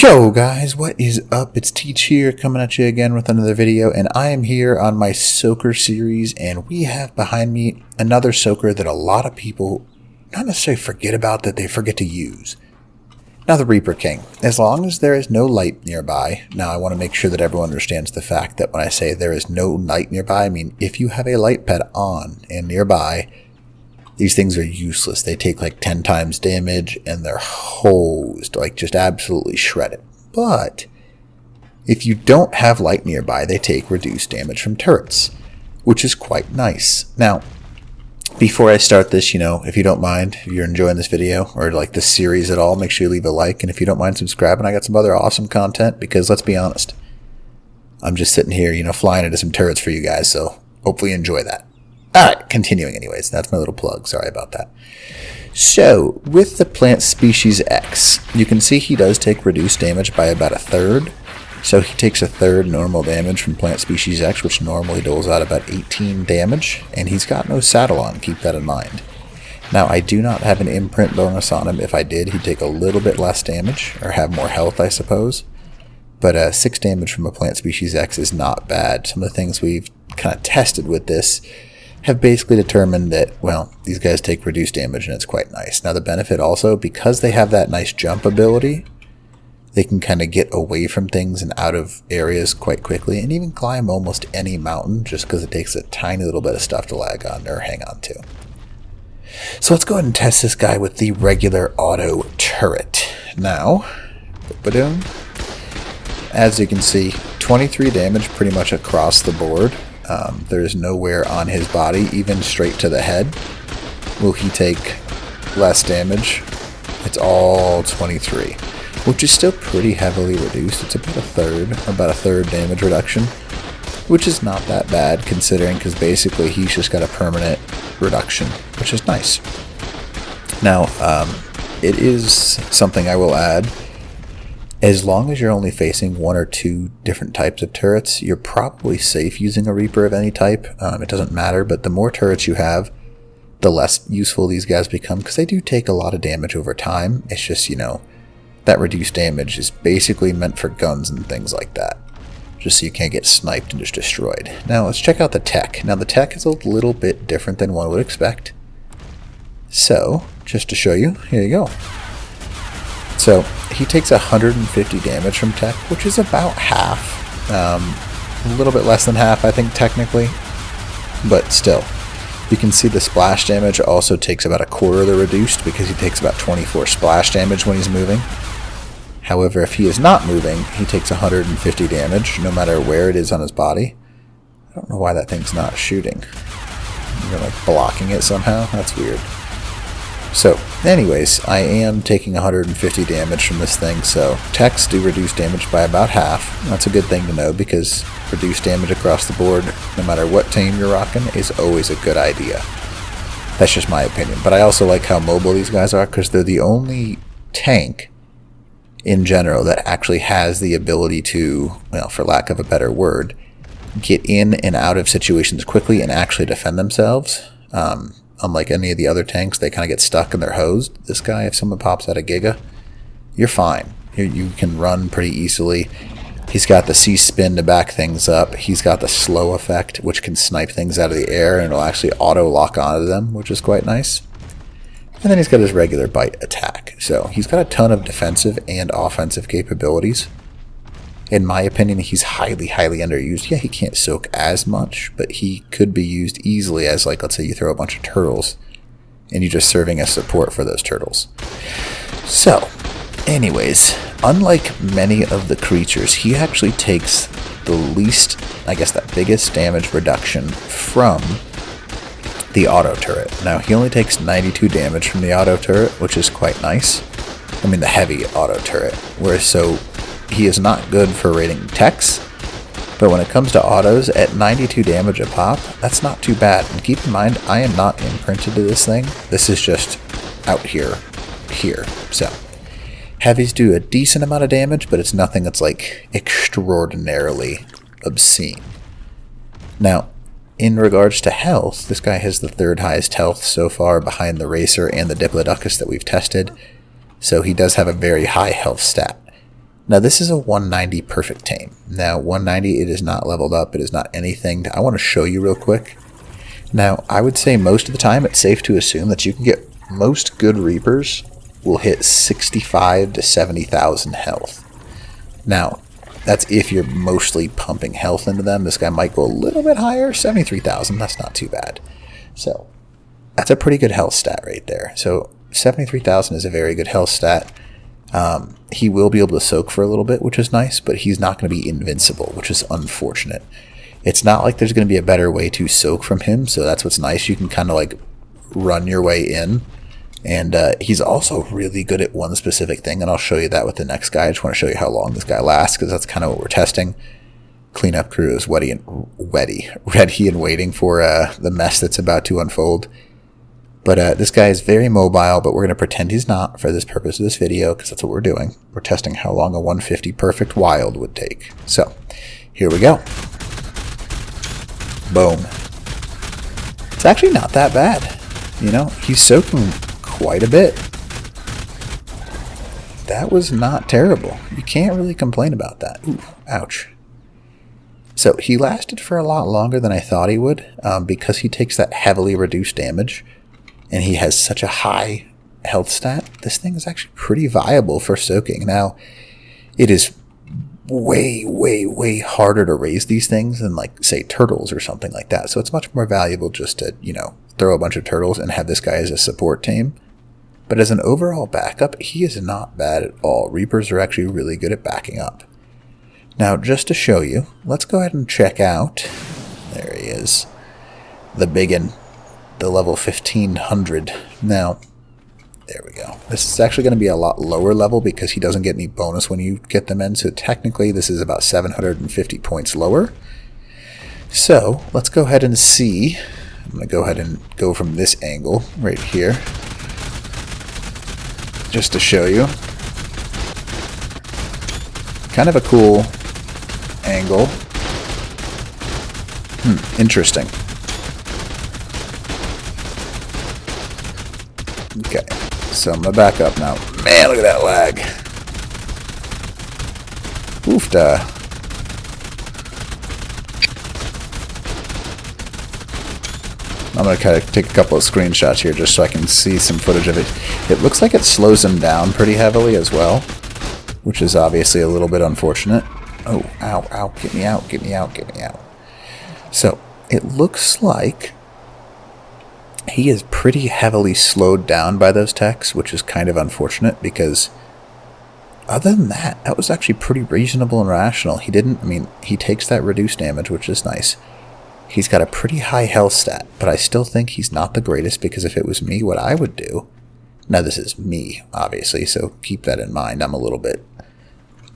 Yo guys, what is up? It's Teach here, coming at you again with another video, and I am here on my soaker series, and we have behind me another soaker that a lot of people not necessarily forget about, that they forget to use. Now the Reaper King. As long as there is no light nearby, now I want to make sure that everyone understands the fact that when I say there is no light nearby, I mean if you have a light pad on and nearby, these things are useless. They take like 10 times damage and they're hosed, like just absolutely shredded. But if you don't have light nearby, they take reduced damage from turrets, which is quite nice. Now, before I start this, if you don't mind, if you're enjoying this video or like this series at all, make sure you leave a like. And if you don't mind subscribing, I got some other awesome content because let's be honest, I'm just sitting here, flying into some turrets for you guys. So hopefully you enjoy that. Alright, continuing anyways. That's my little plug. Sorry about that. So, with the plant species X, you can see he does take reduced damage by about a third. So he takes a third normal damage from plant species X, which normally doles out about 18 damage. And he's got no saddle on, keep that in mind. Now, I do not have an imprint bonus on him. If I did, he'd take a little bit less damage, or have more health, I suppose. But 6 damage from a plant species X is not bad. Some of the things we've kind of tested with this have basically determined that, well, these guys take reduced damage and it's quite nice. Now the benefit also, because they have that nice jump ability, they can kind of get away from things and out of areas quite quickly and even climb almost any mountain just because it takes a tiny little bit of stuff to lag on or hang on to. So let's go ahead and test this guy with the regular auto turret. Now, ba-doom. As you can see, 23 damage pretty much across the board. There's nowhere on his body, even straight to the head, will he take less damage. It's all 23, which is still pretty heavily reduced. It's about a third damage reduction, which is not that bad considering, because basically he's just got a permanent reduction, which is nice. Now, it is something I will add. As long as you're only facing 1 or 2 different types of turrets, you're probably safe using a Reaper of any type. It doesn't matter, but the more turrets you have, the less useful these guys become, because they do take a lot of damage over time. It's just, that reduced damage is basically meant for guns and things like that, just so you can't get sniped and just destroyed. Now, let's check out the tech. Now, the tech is a little bit different than one would expect. So, just to show you, here you go. So, he takes 150 damage from tech, which is about half. A little bit less than half, I think, technically. But still, you can see the splash damage also takes about a quarter of the reduced, because he takes about 24 splash damage when he's moving. However, if he is not moving, he takes 150 damage, no matter where it is on his body. I don't know why that thing's not shooting. You're like blocking it somehow? That's weird. So, anyways, I am taking 150 damage from this thing, so techs do reduce damage by about half. That's a good thing to know, because reduced damage across the board, no matter what tame you're rocking, is always a good idea. That's just my opinion. But I also like how mobile these guys are, because they're the only tank in general that actually has the ability to, well, for lack of a better word, get in and out of situations quickly and actually defend themselves. Unlike any of the other tanks, they kind of get stuck and they're hosed. This guy, if someone pops out a Giga, you're fine. You can run pretty easily. He's got the C-spin to back things up. He's got the slow effect, which can snipe things out of the air, and it'll actually auto-lock onto them, which is quite nice. And then he's got his regular bite attack. So he's got a ton of defensive and offensive capabilities. In my opinion, he's highly, highly underused. Yeah, he can't soak as much, but he could be used easily as, like, let's say you throw a bunch of turtles and you're just serving as support for those turtles. So, anyways, unlike many of the creatures, he actually takes the least, I guess that biggest damage reduction from the auto turret. Now, he only takes 92 damage from the auto turret, which is quite nice. I mean, the heavy auto turret. Whereas, so he is not good for rating techs, but when it comes to autos, at 92 damage a pop, that's not too bad. And keep in mind, I am not imprinted to this thing. This is just out here. So, heavies do a decent amount of damage, but it's nothing that's like extraordinarily obscene. Now, in regards to health, this guy has the 3rd highest health so far, behind the Racer and the Diplodocus that we've tested. So he does have a very high health stat. Now this is a 190 perfect tame. Now 190, it is not leveled up. It is not anything. I want to show you real quick. Now I would say most of the time it's safe to assume that you can get most good Reapers will hit 65 to 70,000 health. Now that's if you're mostly pumping health into them. This guy might go a little bit higher, 73,000. That's not too bad. So that's a pretty good health stat right there. So 73,000 is a very good health stat. He will be able to soak for a little bit, which is nice, but he's not going to be invincible, which is unfortunate. It's not like there's going to be a better way to soak from him, so that's what's nice. You can kind of like run your way in, and he's also really good at one specific thing, and I'll show you that with the next guy. I just want to show you how long this guy lasts, because that's kind of what we're testing. Cleanup crew is ready and waiting for the mess that's about to unfold. But this guy is very mobile, but we're going to pretend he's not for this purpose of this video, because that's what we're doing. We're testing how long a 150 perfect wild would take. So, here we go. Boom. It's actually not that bad. You know, he's soaking quite a bit. That was not terrible. You can't really complain about that. Ooh, ouch. So, he lasted for a lot longer than I thought he would, because he takes that heavily reduced damage. And he has such a high health stat, this thing is actually pretty viable for soaking. Now, it is way, way, way harder to raise these things than, like, say, turtles or something like that. So it's much more valuable just to, you know, throw a bunch of turtles and have this guy as a support tame. But as an overall backup, he is not bad at all. Reapers are actually really good at backing up. Now, just to show you, let's go ahead and check out, there he is, the biggin'. The level 1500. Now, there we go. This is actually going to be a lot lower level because he doesn't get any bonus when you get them in. So technically this is about 750 points lower. So let's go ahead and see. I'm going to go ahead and go from this angle right here, just to show you. Kind of a cool angle. Interesting. Okay, so I'm going to back up now. Man, look at that lag. Oofda. I'm going to kind of take a couple of screenshots here just so I can see some footage of it. It looks like it slows him down pretty heavily as well, which is obviously a little bit unfortunate. Oh, ow, ow, get me out, get me out, get me out. So, it looks like he is pretty heavily slowed down by those techs, which is kind of unfortunate because other than that, that was actually pretty reasonable and rational. He takes that reduced damage, which is nice. He's got a pretty high health stat, but I still think he's not the greatest because if it was me, what I would do... Now, this is me, obviously, so keep that in mind. I'm a little bit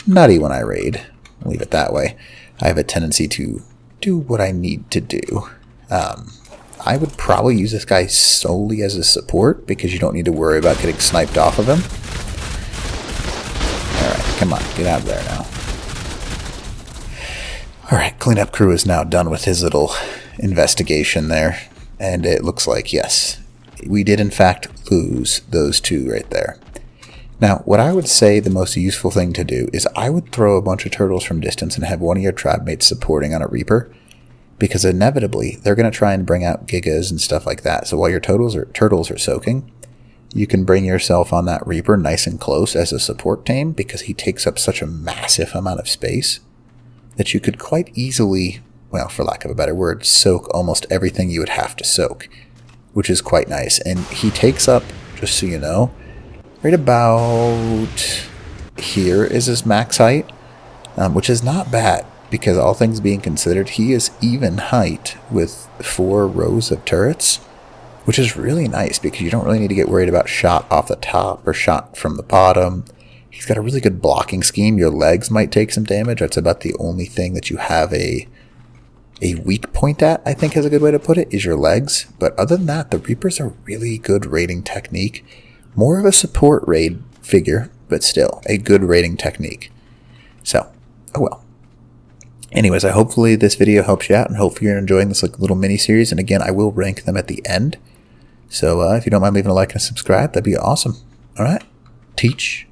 nutty when I raid. I'll leave it that way. I have a tendency to do what I need to do. I would probably use this guy solely as a support because you don't need to worry about getting sniped off of him. Alright, come on, get out of there now. Alright, cleanup crew is now done with his little investigation there. And it looks like, yes, we did in fact lose those two right there. Now, what I would say the most useful thing to do is I would throw a bunch of turtles from distance and have one of your tribe mates supporting on a Reaper. Because inevitably, they're going to try and bring out gigas and stuff like that. So while your turtles are soaking, you can bring yourself on that Reaper nice and close as a support tame because he takes up such a massive amount of space that you could quite easily, well, for lack of a better word, soak almost everything you would have to soak, which is quite nice. And he takes up, just so you know, right about here is his max height, which is not bad. Because all things being considered, he is even height with 4 rows of turrets, which is really nice because you don't really need to get worried about shot off the top or shot from the bottom. He's got a really good blocking scheme. Your legs might take some damage. That's about the only thing that you have a weak point at, I think is a good way to put it, is your legs. But other than that, the Reapers are really good raiding technique. More of a support raid figure, but still a good raiding technique. So, oh well. Anyways, hopefully this video helps you out, and hopefully you're enjoying this little mini-series. And again, I will rank them at the end. So if you don't mind leaving a like and a subscribe, that'd be awesome. All right? Teach